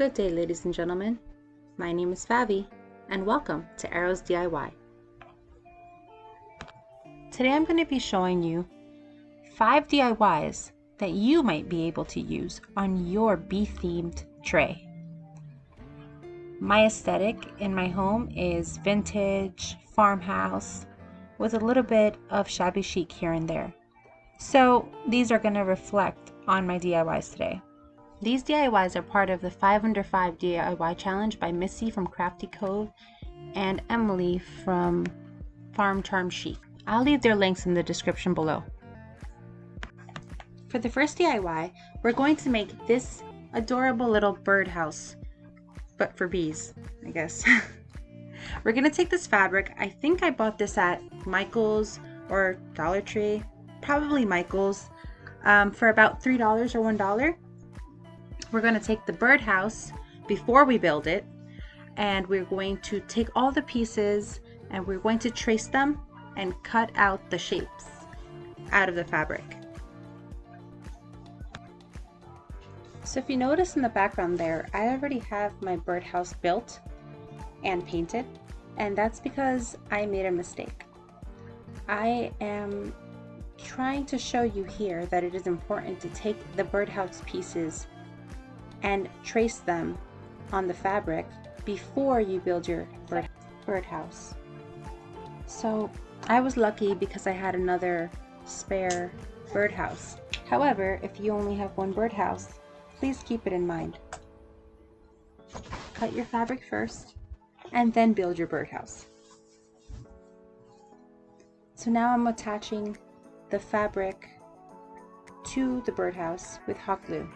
Good day, ladies and gentlemen. My name is Favi, and welcome to Arrows DIY. Today I'm going to be showing you 5 DIYs that you might be able to use on your bee-themed tray. My aesthetic in my home is vintage, farmhouse, with a little bit of shabby chic here and there. So these are going to reflect on my DIYs today. These DIYs are part of the 5 Under 5 DIY challenge by Missi from Crafty Cove and Emily from Farm Charm Chic. I'll leave their links in the description below. For the first DIY, we're going to make this adorable little birdhouse, but for bees, I guess. We're going to take this fabric. I think I bought this at Michael's or Dollar Tree, probably Michael's, for about $3 or $1. We're going to take the birdhouse before we build it, and we're going to take all the pieces and we're going to trace them and cut out the shapes out of the fabric. So if you notice in the background there, I already have my birdhouse built and painted, and that's because I made a mistake. I am trying to show you here that it is important to take the birdhouse pieces and trace them on the fabric before you build your birdhouse. So I was lucky because I had another spare birdhouse. However, if you only have one birdhouse, please keep it in mind. Cut your fabric first and then build your birdhouse. So now I'm attaching the fabric to the birdhouse with hot glue.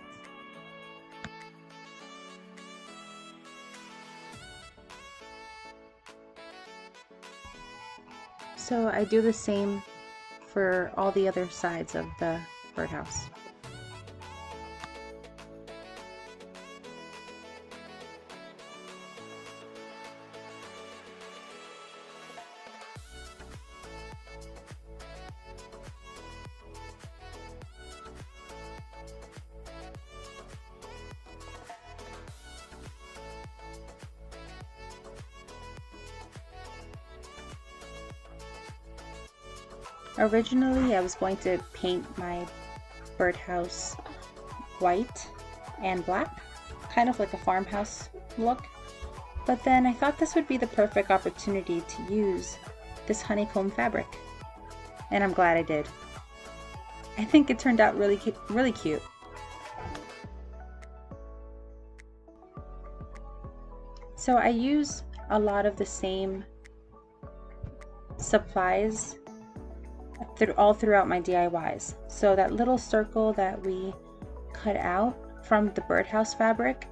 So I do the same for all the other sides of the birdhouse. Originally, I was going to paint my birdhouse white and black, kind of like a farmhouse look, but then I thought this would be the perfect opportunity to use this honeycomb fabric, and I'm glad I did. I think it turned out really cute. So I use a lot of the same supplies all throughout my DIYs. So that little circle that we cut out from the birdhouse fabric,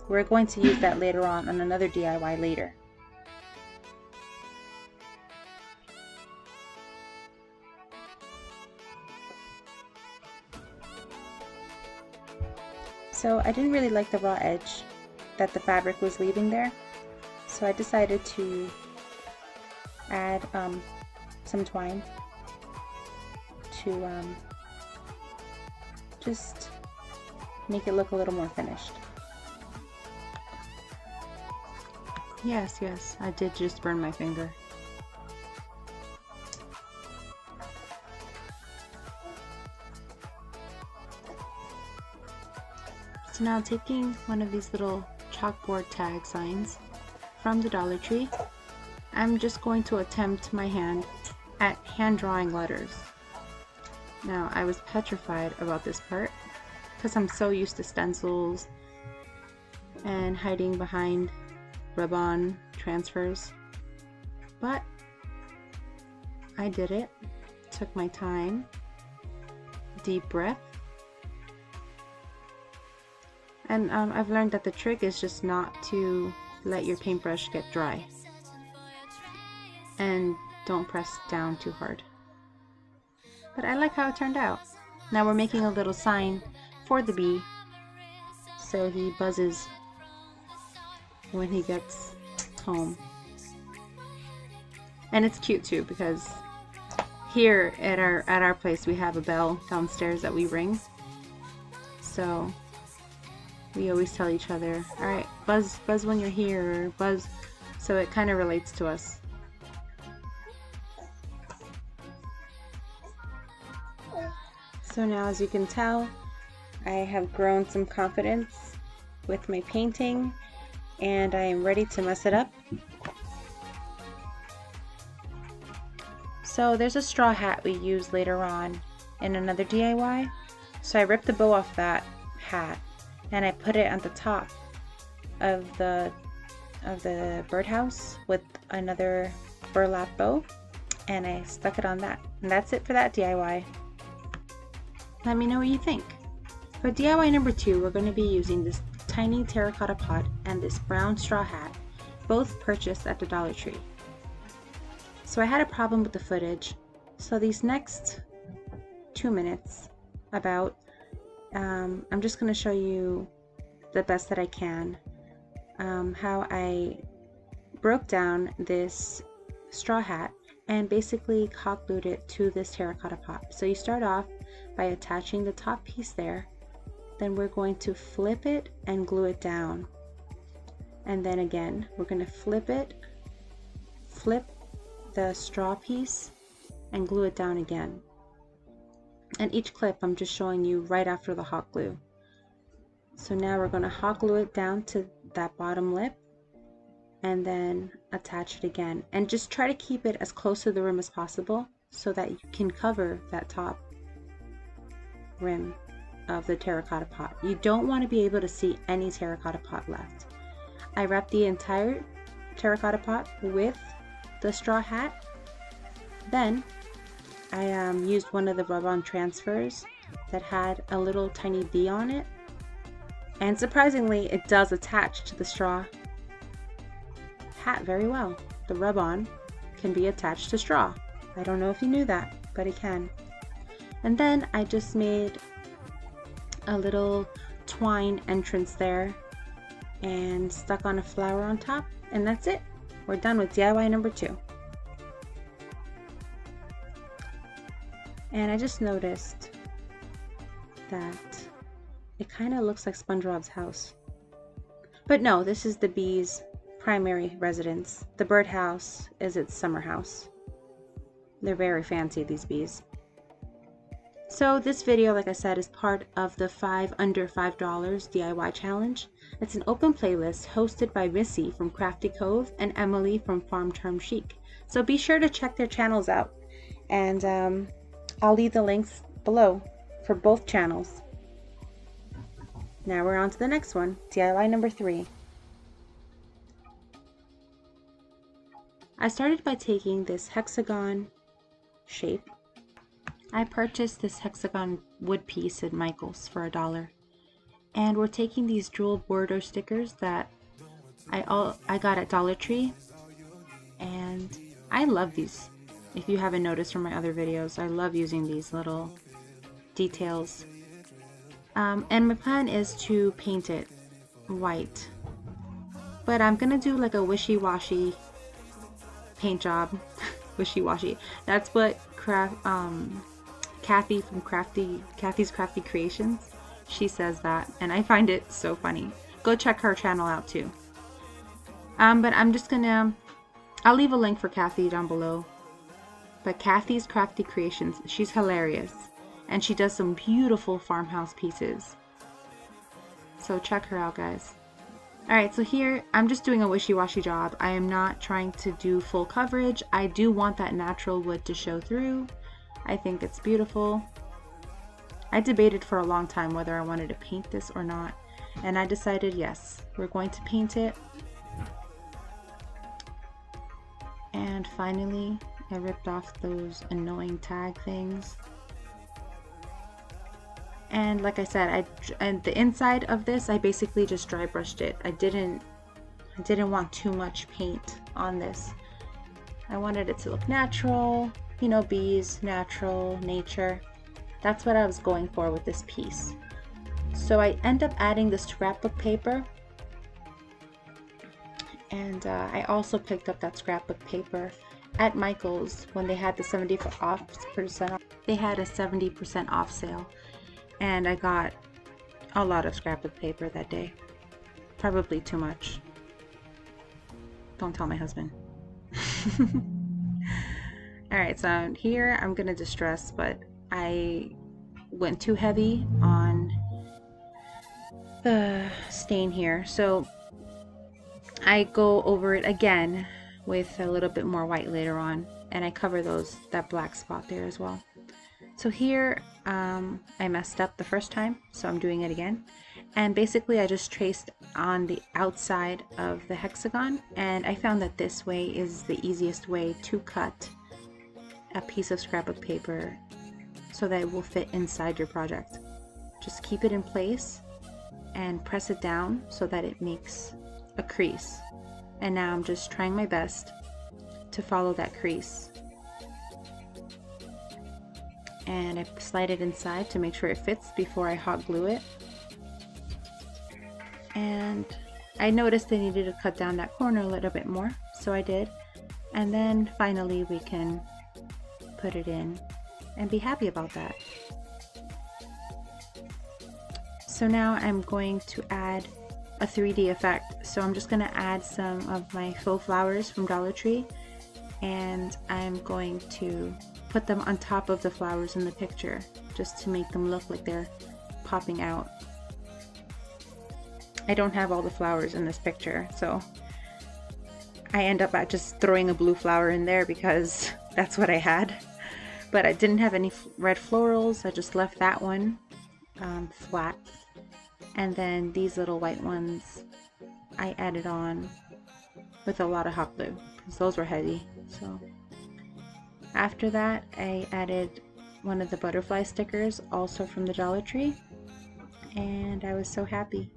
we're going to use that later on another DIY later. So I didn't really like the raw edge that the fabric was leaving there, so I decided to add some twine to just make it look a little more finished. Yes, I did just burn my finger. So now taking one of these little chalkboard tag signs from the Dollar Tree, I'm just going to attempt my hand at hand drawing letters. Now, I was petrified about this part because I'm so used to stencils and hiding behind rub-on transfers, but I did it. Took my time, deep breath, and I've learned that the trick is just not to let your paintbrush get dry, and don't press down too hard. But I like how it turned out. Now we're making a little sign for the bee so he buzzes when he gets home. And it's cute too because here at our place we have a bell downstairs that we ring. So We always tell each other, alright, buzz when you're here, or buzz, so it kind of relates to us. So now, as you can tell, I have grown some confidence with my painting, and I am ready to mess it up. So there's a straw hat we use later on in another DIY. So I ripped the bow off that hat and I put it on the top of the birdhouse with another burlap bow, and I stuck it on that. And that's it for that DIY. Let me know what you think. For DIY number 2, we're going to be using this tiny terracotta pot and this brown straw hat, both purchased at the Dollar Tree. So I had a problem with the footage, so these next 2 minutes I'm just going to show you the best that I can how I broke down this straw hat and basically hot glued it to this terracotta pot. So you start off by attaching the top piece there, then we're going to flip it and glue it down, and then again we're going to flip the straw piece and glue it down again. And each clip I'm just showing you right after the hot glue. So now we're going to hot glue it down to that bottom lip and then attach it again, and just try to keep it as close to the rim as possible so that you can cover that top rim of the terracotta pot. You don't want to be able to see any terracotta pot left. I wrapped the entire terracotta pot with the straw hat. Then I used one of the rub-on transfers that had a little tiny bee on it, and surprisingly it does attach to the straw hat very well. The rub-on can be attached to straw. I don't know if you knew that, but it can. And then I just made a little twine entrance there and stuck on a flower on top, and that's it. We're done with DIY number 2. And I just noticed that it kind of looks like SpongeBob's house. But no, this is the bee's primary residence. The birdhouse is its summer house. They're very fancy, these bees. So this video, like I said, is part of the 5 under $5 DIY challenge. It's an open playlist hosted by Missi from Crafty Cove and Emily from Farm Charm Chic. So be sure to check their channels out, and I'll leave the links below for both channels. Now we're on to the next one, DIY number 3. I started by taking this hexagon shape. I purchased this hexagon wood piece at Michael's for $1. And we're taking these jewel border stickers that I got at Dollar Tree, and I love these. If you haven't noticed from my other videos, I love using these little details. And my plan is to paint it white, but I'm gonna do like a wishy-washy paint job. Wishy-washy. That's what Kathy from Kathy's Crafty Creations, she says that, and I find it so funny. Go check her channel out too. But I'm just gonna, I'll leave a link for Kathy down below. But Kathy's Crafty Creations, she's hilarious, and she does some beautiful farmhouse pieces. So check her out, guys. Alright, so here I'm just doing a wishy-washy job. I am not trying to do full coverage. I do want that natural wood to show through. I think it's beautiful. I debated for a long time whether I wanted to paint this or not, and I decided yes, we're going to paint it. And finally, I ripped off those annoying tag things. And like I said, and the inside of this, I basically just dry brushed it. I didn't want too much paint on this. I wanted it to look natural, you know, bees, natural, nature. That's what I was going for with this piece. So I end up adding this scrapbook paper, and I also picked up that scrapbook paper at Michael's when they had the 70% off. They had a 70% off sale, and I got a lot of scrapbook paper that day. Probably too much. Don't tell my husband. Alright, so here I'm gonna distress, but I went too heavy on the stain here, so I go over it again with a little bit more white later on, and I cover that black spot there as well. So here I messed up the first time, so I'm doing it again, and basically I just traced on the outside of the hexagon, and I found that this way is the easiest way to cut a piece of scrapbook paper so that it will fit inside your project. Just keep it in place and press it down so that it makes a crease. And now I'm just trying my best to follow that crease. And I slide it inside to make sure it fits before I hot glue it. And I noticed I needed to cut down that corner a little bit more, so I did. And then finally we can put it in and be happy about that. So now I'm going to add a 3D effect. So I'm just going to add some of my faux flowers from Dollar Tree, and I'm going to put them on top of the flowers in the picture just to make them look like they're popping out. I don't have all the flowers in this picture, so I end up at just throwing a blue flower in there because that's what I had. But I didn't have any red florals, I just left that one flat. And then these little white ones I added on with a lot of hot glue because those were heavy. So after that I added one of the butterfly stickers, also from the Dollar Tree, and I was so happy.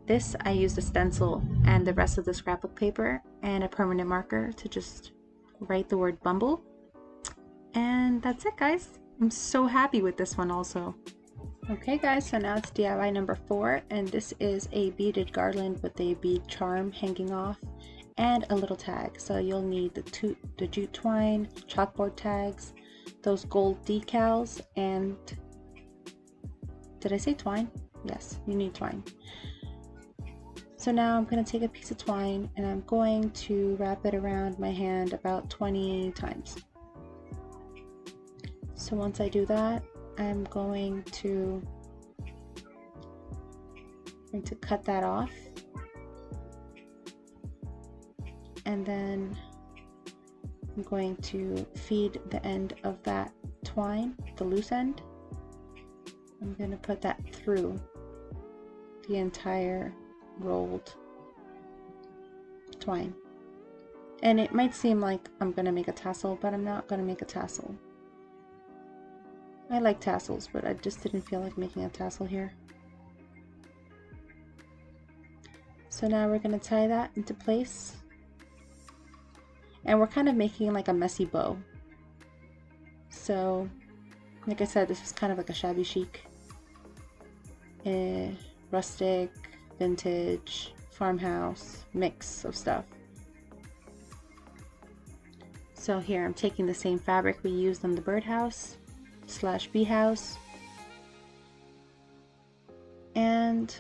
This I used a stencil and the rest of the scrapbook paper and a permanent marker to just write the word Bumble. And that's it, guys. I'm so happy with this one also. Okay guys, so now it's DIY number 4, and this is a beaded garland with a bead charm hanging off and a little tag. So you'll need the jute twine, chalkboard tags, those gold decals, and did I say twine? Yes, you need twine. So now I'm going to take a piece of twine and I'm going to wrap it around my hand about 20 times. So once I do that, I'm going to cut that off, and then I'm going to feed the end of that twine, the loose end. I'm going to put that through the entire rolled twine. And it might seem like I'm going to make a tassel, but I'm not going to make a tassel. I like tassels, but I just didn't feel like making a tassel here. So now we're going to tie that into place. And we're kind of making like a messy bow. So, like I said, this is kind of like a shabby chic, rustic, vintage, farmhouse mix of stuff. So here I'm taking the same fabric we used on the birdhouse / bee house, and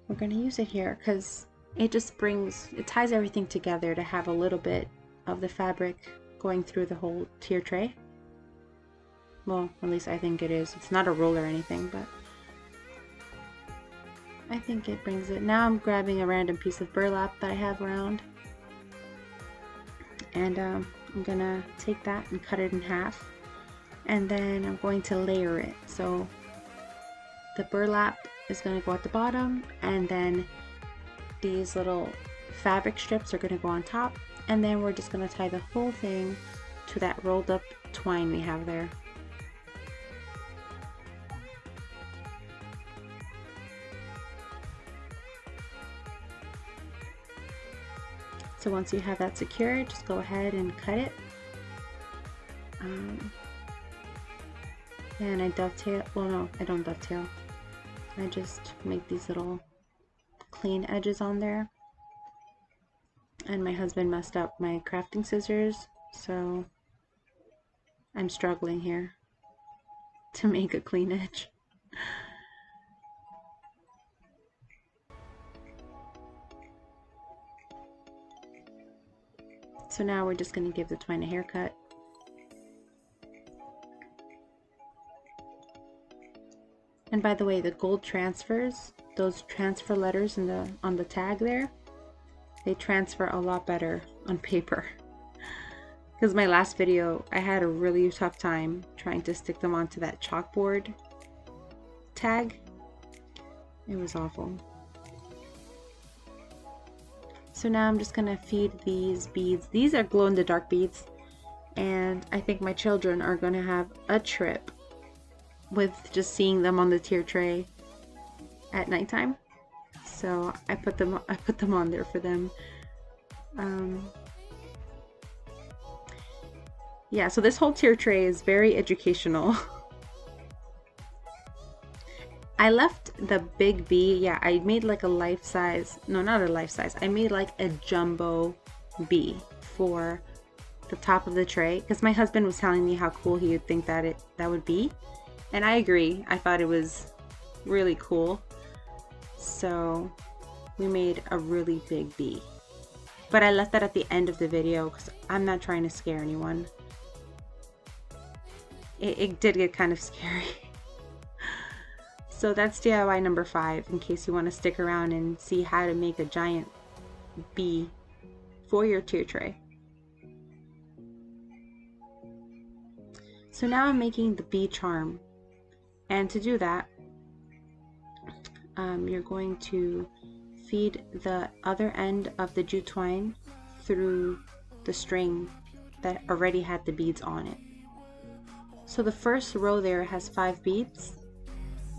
we're going to use it here because it ties everything together to have a little bit of the fabric going through the whole tier tray. Well, at least I think it is. It's not a roll or anything, but I think it brings it. Now I'm grabbing a random piece of burlap that I have around, and I'm gonna take that and cut it in half, and then I'm going to layer it. So the burlap is going to go at the bottom, and then these little fabric strips are going to go on top, and then we're just going to tie the whole thing to that rolled up twine we have there. So once you have that secured, just go ahead and cut it. And I dovetail, well no, I don't dovetail. I just make these little clean edges on there. And my husband messed up my crafting scissors, so I'm struggling here to make a clean edge. So now we're just going to give the twine a haircut. And by the way, the gold transfers, those transfer letters in on the tag there, they transfer a lot better on paper. Because my last video, I had a really tough time trying to stick them onto that chalkboard tag. It was awful. So now I'm just gonna feed these beads. These are glow-in-the-dark beads, and I think my children are gonna have a trip with just seeing them on the tier tray at nighttime. So I put them on there for them. Yeah, so this whole tier tray is very educational. I left the big bee, yeah, I made like a life size, no, not a life size, I made like a jumbo bee for the top of the tray, because my husband was telling me how cool he would think that would be, and I agree. I thought it was really cool, so we made a really big bee. But I left that at the end of the video because I'm not trying to scare anyone. It did get kind of scary. So that's DIY number 5, in case you want to stick around and see how to make a giant bee for your tier tray. So now I'm making the bee charm, and to do that, you're going to feed the other end of the jute twine through the string that already had the beads on it. So the first row there has 5 beads,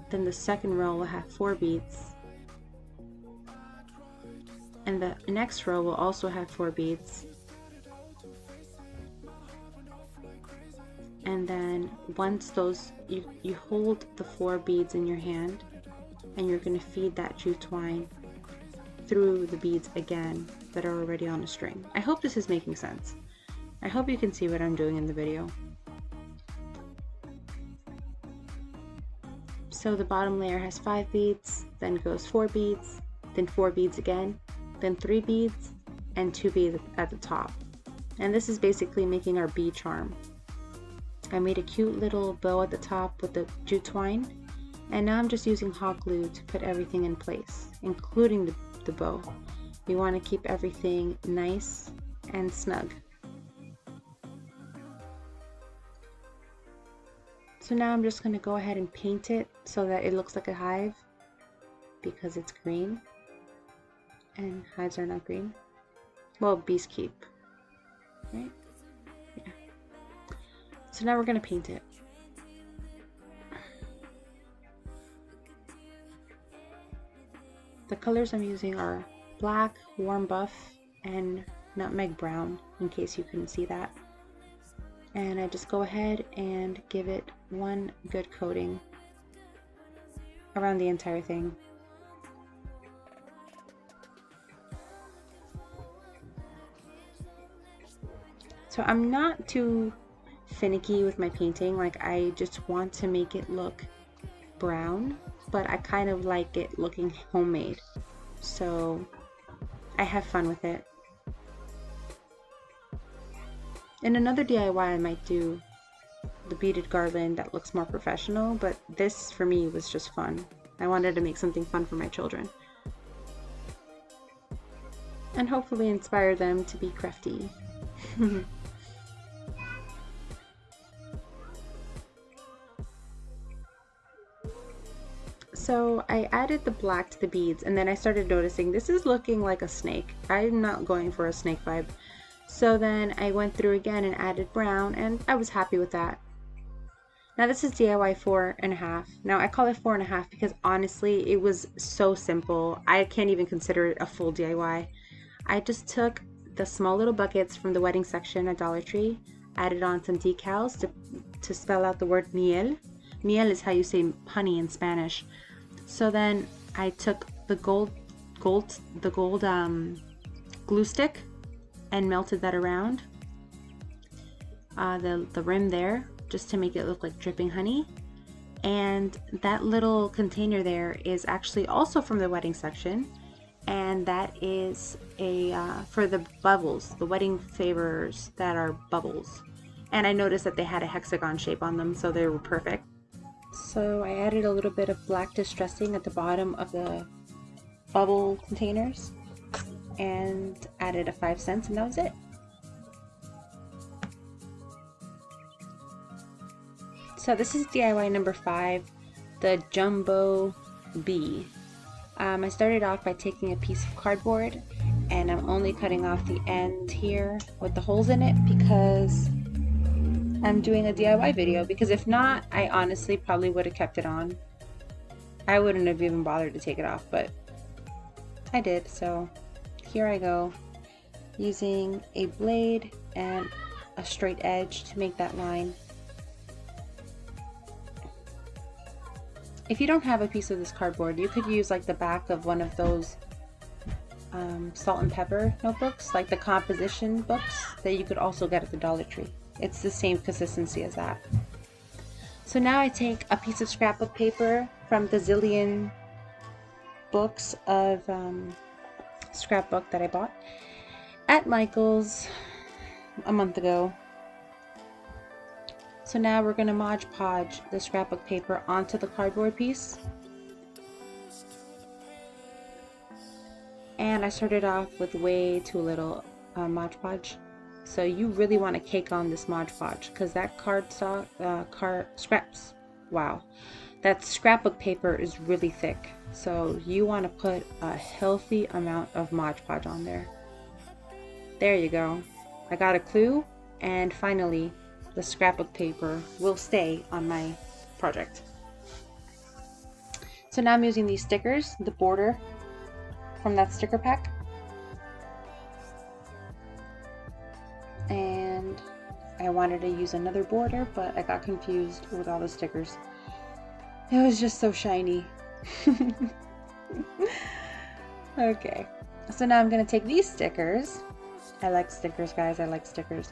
then the second row will have 4 beads, and the next row will also have 4 beads, and then once those, you hold the 4 beads in your hand, and you're going to feed that jute twine through the beads again that are already on a string. I hope this is making sense. I hope you can see what I'm doing in the video. So the bottom layer has 5 beads, then goes 4 beads, then 4 beads again, then 3 beads, and 2 beads at the top. And this is basically making our bee charm. I made a cute little bow at the top with the jute twine, and now I'm just using hot glue to put everything in place, including the bow. You want to keep everything nice and snug. So now I'm just going to go ahead and paint it so that it looks like a hive, because it's green, and hives are not green. Well, bees keep, right? Yeah. So now we're going to paint it. The colors I'm using are black, warm buff, and nutmeg brown, in case you couldn't see that. And I just go ahead and give it one good coating around the entire thing. So I'm not too finicky with my painting, like I just want to make it look brown, but I kind of like it looking homemade, so I have fun with it. In another DIY I might do the beaded garland that looks more professional, but this for me was just fun. I wanted to make something fun for my children and hopefully inspire them to be crafty. So I added the black to the beads, and then I started noticing this is looking like a snake. I'm not going for a snake vibe. So then I went through again and added brown, and I was happy with that. Now this is DIY 4.5. Now I call it 4.5 because honestly it was so simple. I can't even consider it a full DIY. I just took the small little buckets from the wedding section at Dollar Tree, added on some decals to spell out the word miel. Miel is how you say honey in Spanish. So then I took the gold glue stick and melted that around the rim there, just to make it look like dripping honey. And that little container there is actually also from the wedding section, and that is a for the bubbles, the wedding favors that are bubbles. And I noticed that they had a hexagon shape on them, so they were perfect. So I added a little bit of black distressing at the bottom of the bubble containers and added a 5 cents, and that was it. So this is DIY number 5, the jumbo bee. I started off by taking a piece of cardboard, and I'm only cutting off the end here with the holes in it because I'm doing a DIY video, because if not, I honestly probably would have kept it on. I wouldn't have even bothered to take it off, but I did. So here I go, using a blade and a straight edge to make that line. If you don't have a piece of this cardboard, you could use like the back of one of those salt and pepper notebooks, like the composition books that you could also get at the Dollar Tree. It's the same consistency as that. So now I take a piece of scrapbook paper from the zillion books of scrapbook that I bought at Michael's a month ago. So now we're going to Mod Podge the scrapbook paper onto the cardboard piece. And I started off with way too little Mod Podge. So you really want to cake on this Mod Podge, because that that scrapbook paper is really thick. So you want to put a healthy amount of Mod Podge on there. There you go. I got a clue, and finally the scrapbook paper will stay on my project. So now I'm using these stickers, the border from that sticker pack. And I wanted to use another border, but I got confused with all the stickers. It was just so shiny. Okay, so now I'm going to take these stickers. I like stickers, guys. I like stickers.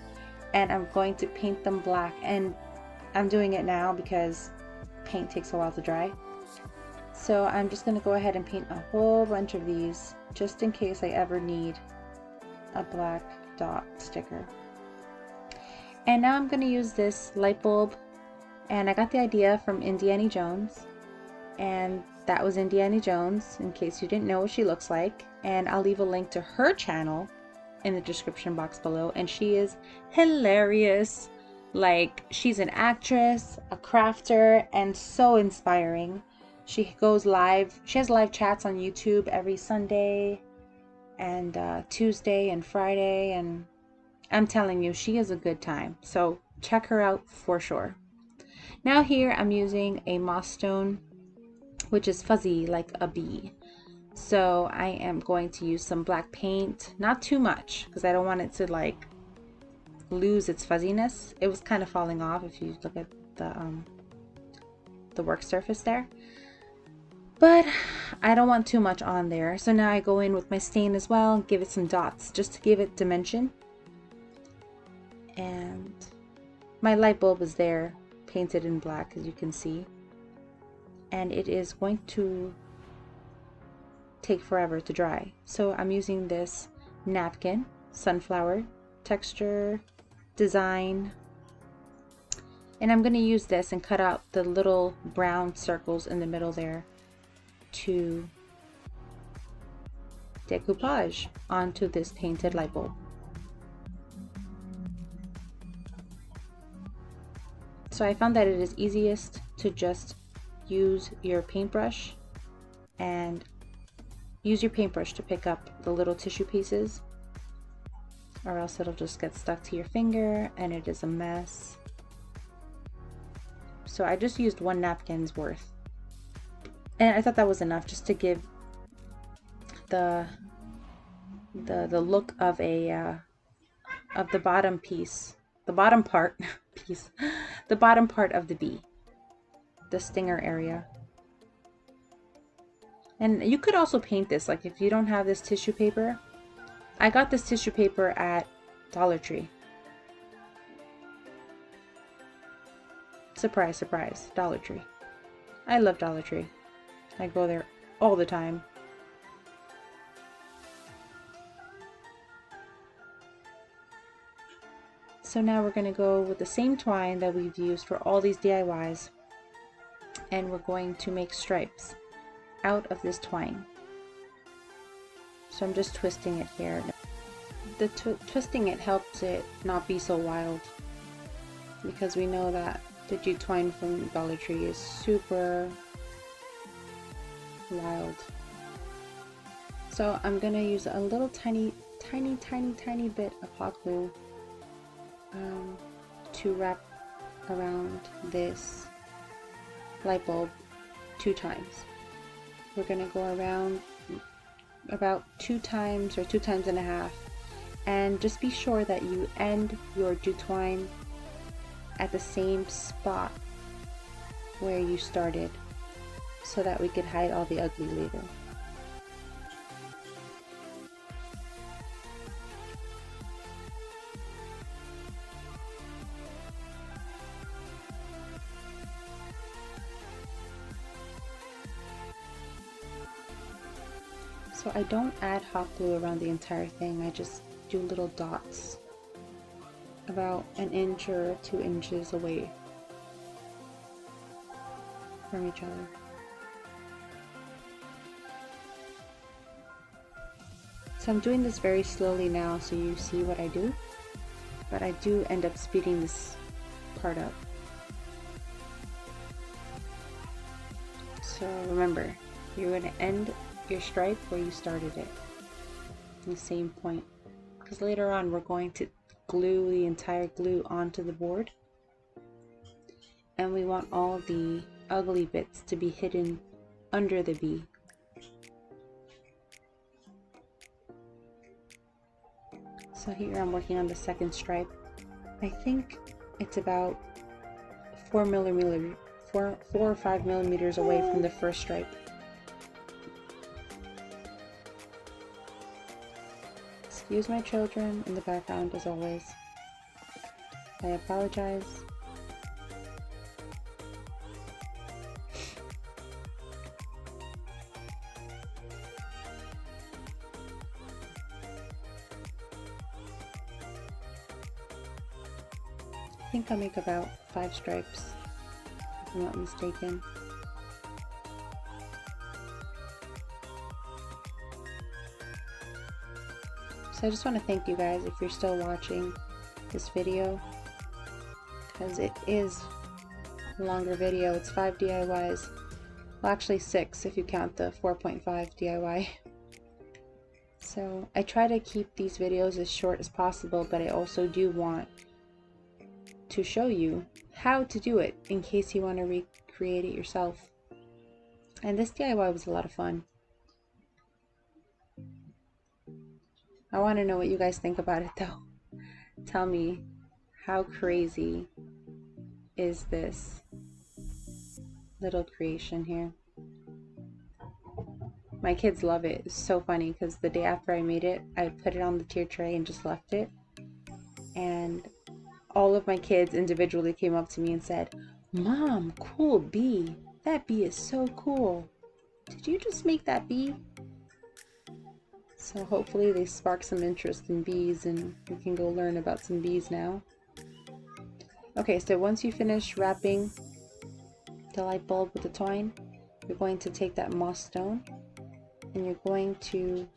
And I'm going to paint them black, and I'm doing it now because paint takes a while to dry. So I'm just going to go ahead and paint a whole bunch of these just in case I ever need a black dot sticker. And now I'm going to use this light bulb, and I got the idea from Indiana Jones, and that was Indiana Jones, in case you didn't know what she looks like. And I'll leave a link to her channel in the description box below, and she is hilarious. Like, she's an actress, a crafter, and so inspiring. She goes live, she has live chats on YouTube every Sunday and Tuesday and Friday, and I'm telling you, she is a good time. So check her out for sure. Now here I'm using a moss stone, which is fuzzy like a bee. So I am going to use some black paint, not too much, because I don't want it to like lose its fuzziness. It was kind of falling off if you look at the work surface there. But I don't want too much on there. So now I go in with my stain as well and give it some dots just to give it dimension. And my light bulb is there, painted in black, as you can see. And it is going to take forever to dry. So I'm using this napkin, sunflower texture design, and I'm going to use this and cut out the little brown circles in the middle there to decoupage onto this painted light bulb. So I found that it is easiest to just use your paintbrush and use your paintbrush to pick up the little tissue pieces, or else it'll just get stuck to your finger and it is a mess. So I just used one napkin's worth, and I thought that was enough just to give the look of a of the bottom piece, the bottom part piece, the bottom part of the bee, the stinger area. And you could also paint this, like if you don't have this tissue paper. I got this tissue paper at Dollar Tree. Surprise, surprise, Dollar Tree. I love Dollar Tree. I go there all the time. So now we're going to go with the same twine that we've used for all these DIYs, and we're going to make stripes out of this twine. So I'm just twisting it here. The twisting it helps it not be so wild, because we know that the jute twine from Dollar Tree is super wild. So I'm gonna use a little tiny bit of hot glue to wrap around this light bulb 2 times. We're gonna go around about 2 times or 2 times and a half, and just be sure that you end your jute twine at the same spot where you started, so that we could hide all the ugly later. So I don't add hot glue around the entire thing, I just do little dots about 1 inch or 2 inches away from each other. So I'm doing this very slowly now so you see what I do, but I do end up speeding this part up. So remember, you're going to end your stripe where you started it, the same point, because later on we're going to glue the entire glue onto the board, and we want all the ugly bits to be hidden under the bee. So here I'm working on the second stripe. I think it's about 4 or 5 millimeters away from the first stripe. Excuse my children in the background as always. I apologize. I think I'll make about 5 stripes, if I'm not mistaken. So I just want to thank you guys if you're still watching this video, because it is a longer video. It's 5 DIYs. Well, actually 6 if you count the 4.5 DIY. So I try to keep these videos as short as possible, but I also do want to show you how to do it in case you want to recreate it yourself. And this DIY was a lot of fun. I want to know what you guys think about it though. Tell me, how crazy is this little creation here? My kids love it. It's so funny because the day after I made it, I put it on the tier tray and just left it. And all of my kids individually came up to me and said, "Mom, cool bee. That bee is so cool. Did you just make that bee?" So hopefully they spark some interest in bees and we can go learn about some bees now. Okay, so once you finish wrapping the light bulb with the twine, you're going to take that moss stone and you're going to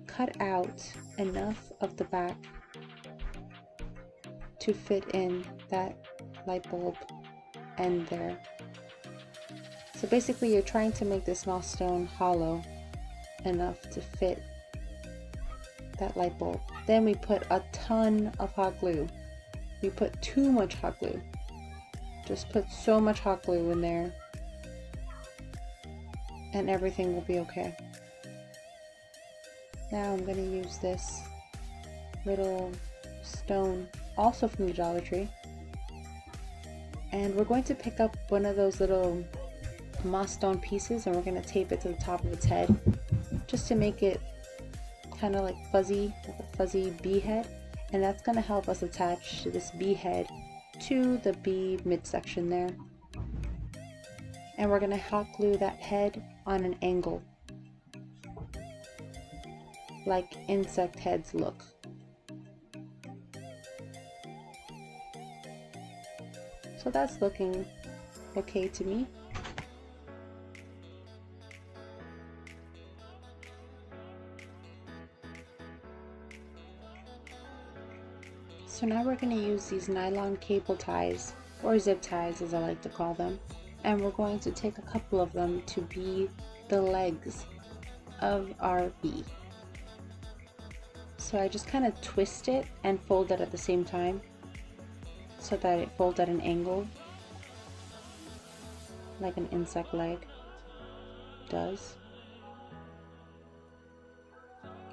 cut out enough of the back to fit in that light bulb end there. So basically you're trying to make this moss stone hollow enough to fit that light bulb. Then we put a ton of hot glue. We put too much hot glue. Just put so much hot glue in there and everything will be okay. Now I'm going to use this little stone, also from the Dollar Tree, and we're going to pick up one of those little moss stone pieces and we're going to tape it to the top of its head, just to make it kind of like fuzzy, like a fuzzy bee head, and that's going to help us attach this bee head to the bee midsection there. And we're going to hot glue that head on an angle, like insect heads look. So that's looking okay to me. So now we're going to use these nylon cable ties, or zip ties as I like to call them, and we're going to take a couple of them to be the legs of our bee. So I just kind of twist it and fold it at the same time so that it folds at an angle like an insect leg does,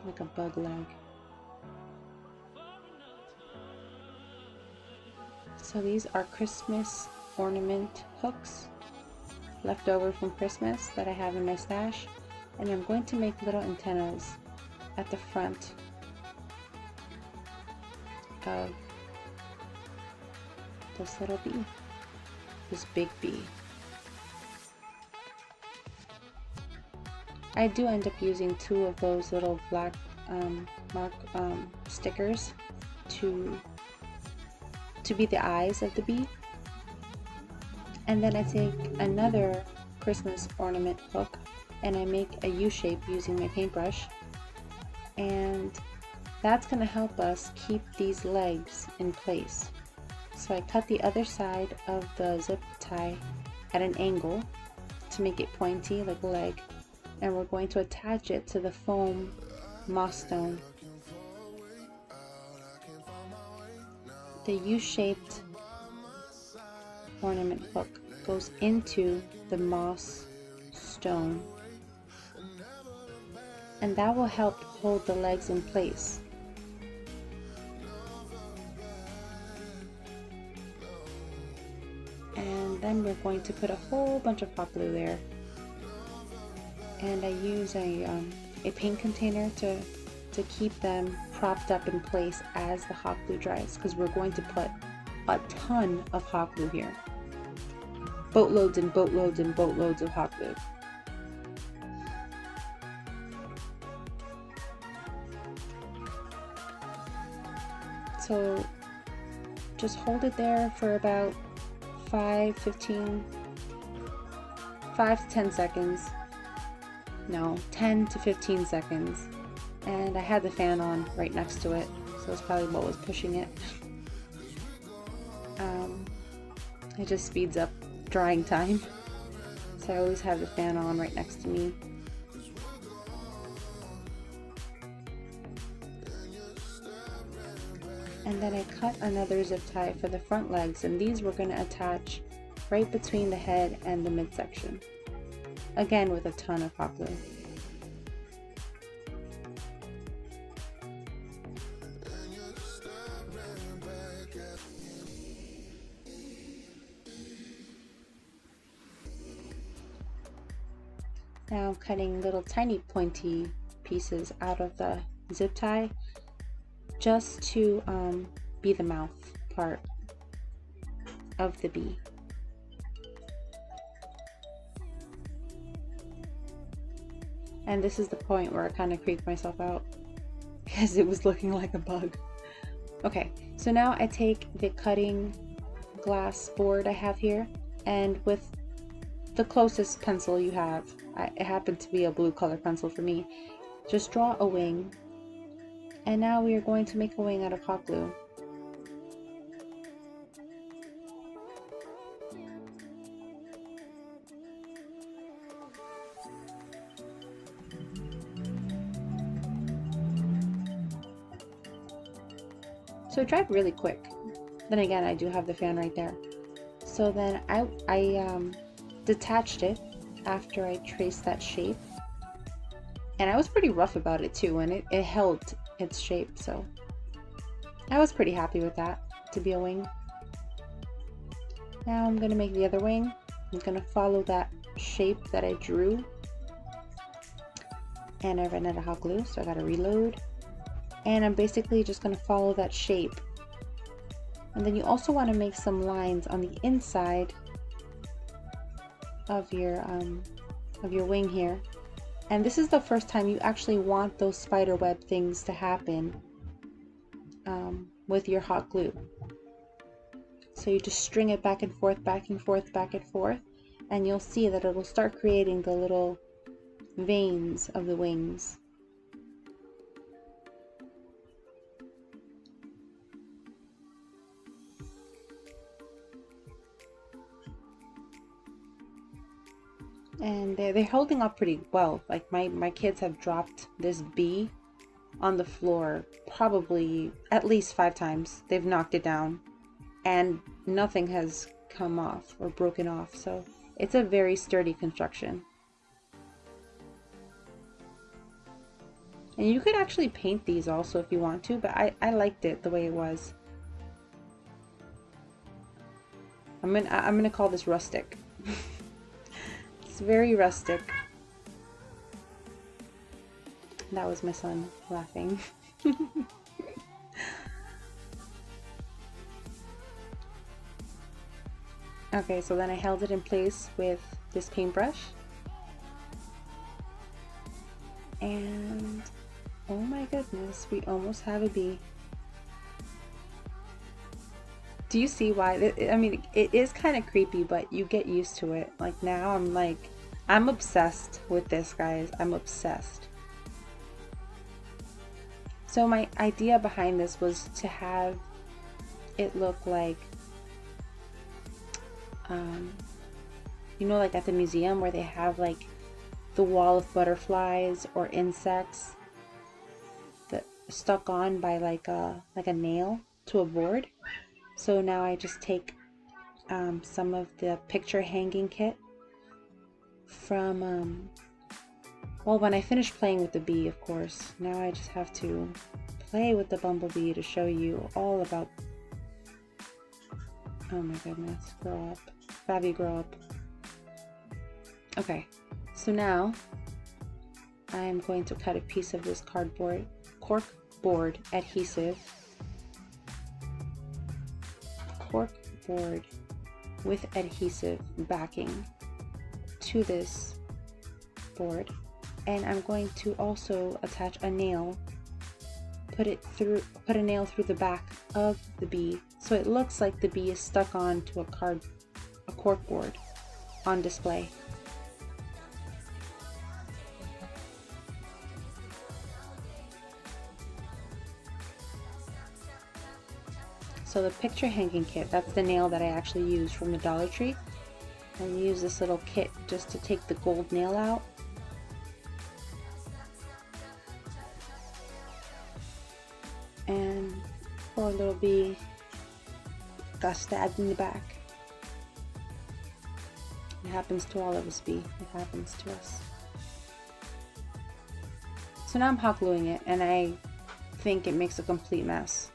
like a bug leg. So these are Christmas ornament hooks left over from Christmas that I have in my stash, and I'm going to make little antennas at the front of this little bee, this big bee. I do end up using 2 of those little black mark stickers to be the eyes of the bee. And then I take another Christmas ornament hook and I make a U shape using my paintbrush, and that's going to help us keep these legs in place. So I cut the other side of the zip tie at an angle to make it pointy like a leg, and we're going to attach it to the foam moss stone. The U-shaped ornament hook goes into the moss stone, and that will help hold the legs in place. And then we're going to put a whole bunch of hot glue there, and I use a paint container to keep them propped up in place as the hot glue dries, because we're going to put a ton of hot glue here. Boatloads and boatloads and boatloads of hot glue. So just hold it there for about 5 to 10 seconds. No, 10 to 15 seconds. And I had the fan on right next to it, so it's probably what was pushing it. It just speeds up drying time, so I always have the fan on right next to me. And then I cut another zip tie for the front legs, and these we're going to attach right between the head and the midsection, again with a ton of hot glue. Now I'm cutting little tiny pointy pieces out of the zip tie just to be the mouth part of the bee. And this is the point where I kind of creeped myself out because it was looking like a bug. Okay, so now I take the cutting glass board I have here, and with the closest pencil you have, it happened to be a blue color pencil for me, just draw a wing. And now we are going to make a wing out of hot glue. So it dried really quick. Then again, I do have the fan right there. So then I detached it after I traced that shape. And I was pretty rough about it too, and it held its shape, so I was pretty happy with that to be a wing. Now I'm going to make the other wing. I'm going to follow that shape that I drew, and I ran out of hot glue, so I got to reload. And I'm basically just going to follow that shape. And then you also want to make some lines on the inside of your wing here. And this is the first time you actually want those spider web things to happen with your hot glue. So you just string it back and forth, back and forth, back and forth, and you'll see that it'll start creating the little veins of the wings. And they're holding up pretty well. Like my kids have dropped this bee on the floor probably at least 5 times. They've knocked it down and nothing has come off or broken off. So it's a very sturdy construction. And you could actually paint these also if you want to, but I liked it the way it was. I'm gonna call this rustic. It's very rustic. That was my son laughing. Okay, so then I held it in place with this paintbrush. And oh my goodness, we almost have a bee. Do you see why? I mean, it is kind of creepy, but you get used to it. Like now I'm obsessed with this, guys. I'm obsessed. So my idea behind this was to have it look like, you know, like at the museum where they have like the wall of butterflies or insects that stuck on by like a nail to a board. So now I just take some of the picture hanging kit from, well, when I finish playing with the bee, of course. Now I just have to play with the bumblebee to show you all about, oh my goodness, grow up. Fabi, grow up. Okay, so now I'm going to cut a piece of this cardboard, cork board adhesive. Cork board with adhesive backing to this board, and I'm going to also attach a nail, put a nail through the back of the bee so it looks like the bee is stuck onto a cork board on display. So the picture hanging kit, that's the nail that I actually used from the Dollar Tree. I use this little kit just to take the gold nail out. And poor little bee got stabbed in the back. It happens to all of us, bee. It happens to us. So now I'm hot gluing it, and I think it makes a complete mess.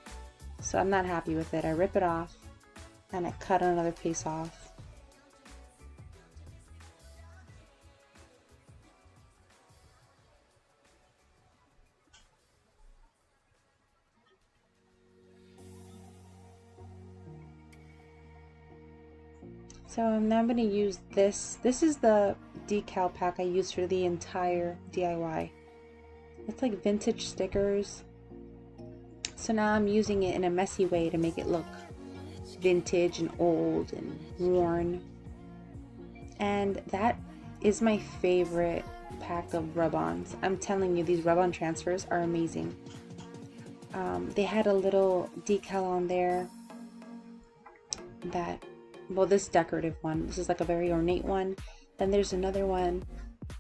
So I'm not happy with it. I rip it off and I cut another piece off. So I'm now going to use this. This is the decal pack I used for the entire DIY. It's like vintage stickers. So now I'm using it in a messy way to make it look vintage and old and worn. And that is my favorite pack of rub-ons. I'm telling you, these rub-on transfers are amazing. They had a little decal on there that, well, this decorative one, this is like a very ornate one. Then there's another one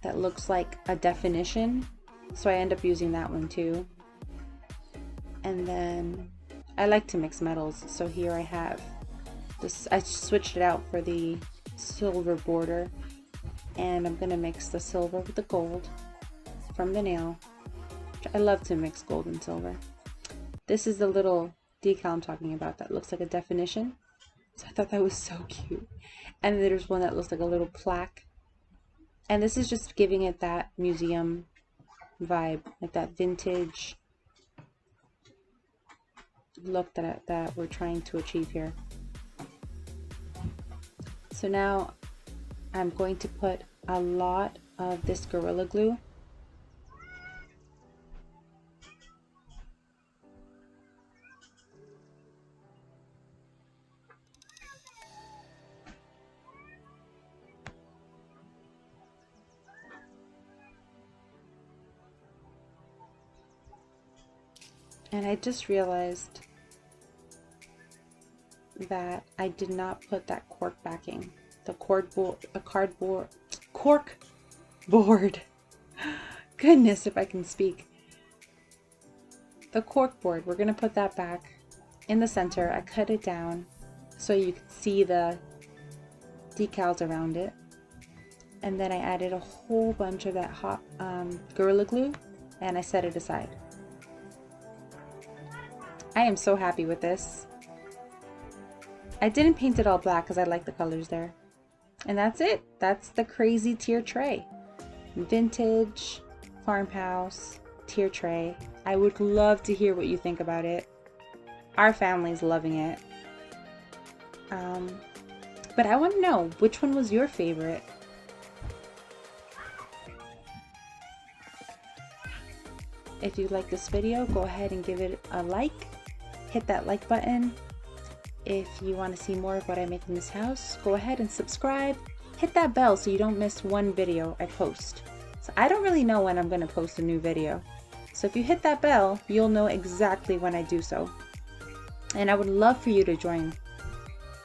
that looks like a definition, so I end up using that one too. And then I like to mix metals, so here I have this. I switched it out for the silver border, and I'm gonna mix the silver with the gold from the nail. I love to mix gold and silver. This is the little decal I'm talking about that looks like a definition, so I thought that was so cute. And there's one that looks like a little plaque, and this is just giving it that museum vibe, like that vintage look that we're trying to achieve here. So now I'm going to put a lot of this Gorilla Glue And I just realized that I did not put that cork backing. The cork board. Goodness, if I can speak. The cork board, we're gonna put that back in the center. I cut it down so you can see the decals around it. And then I added a whole bunch of that hot Gorilla Glue and I set it aside. I am so happy with this. I didn't paint it all black because I like the colors there. And that's it. That's the crazy tier tray. Vintage, farmhouse, tier tray. I would love to hear what you think about it. Our family's loving it. But I want to know, which one was your favorite? If you like this video, go ahead and give it a like. Hit that like button. If you want to see more of what I make in this house, go ahead and subscribe. Hit that bell so you don't miss one video I post. So I don't really know when I'm going to post a new video. So if you hit that bell, you'll know exactly when I do so. And I would love for you to join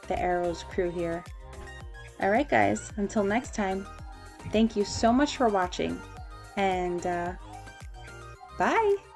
the Arrows crew here. Alright guys, until next time, thank you so much for watching. And bye!